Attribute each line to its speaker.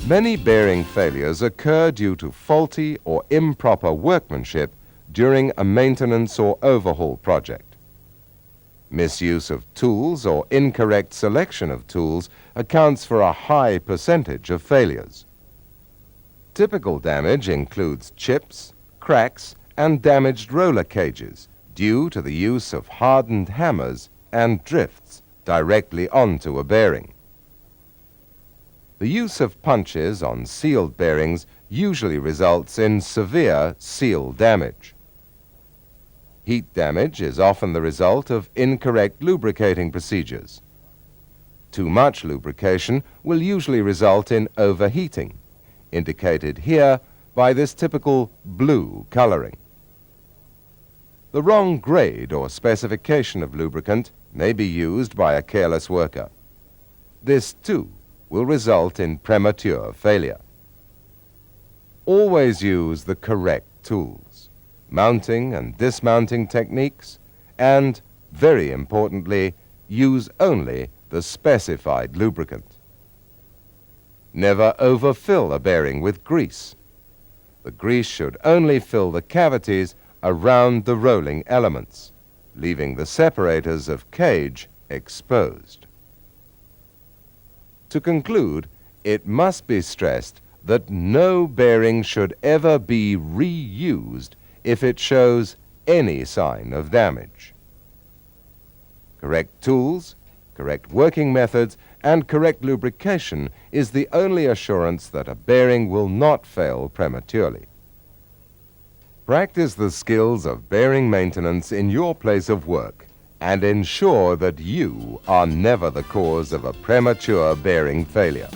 Speaker 1: Many bearing failures occur due to faulty or improper workmanship during a maintenance or overhaul project. Misuse of tools or incorrect selection of tools accounts for a high percentage of failures. Typical damage includes chips, cracks, and damaged roller cages due to the use of hardened hammers and drifts directly onto a bearing. The use of punches on sealed bearings usually results in severe seal damage. Heat damage is often the result of incorrect lubricating procedures. Too much lubrication will usually result in overheating, indicated here by this typical blue coloring. The wrong grade or specification of lubricant may be used by a careless worker. This, too, will result in premature failure. Always use the correct tools, mounting and dismounting techniques, and, very importantly, use only the specified lubricant. Never overfill a bearing with grease. The grease should only fill the cavities around the rolling elements, leaving the separators of cage exposed. To conclude, it must be stressed that no bearing should ever be reused if it shows any sign of damage. Correct tools, correct working methods, and correct lubrication is the only assurance that a bearing will not fail prematurely. Practice the skills of bearing maintenance in your place of work and ensure that you are never the cause of a premature bearing failure.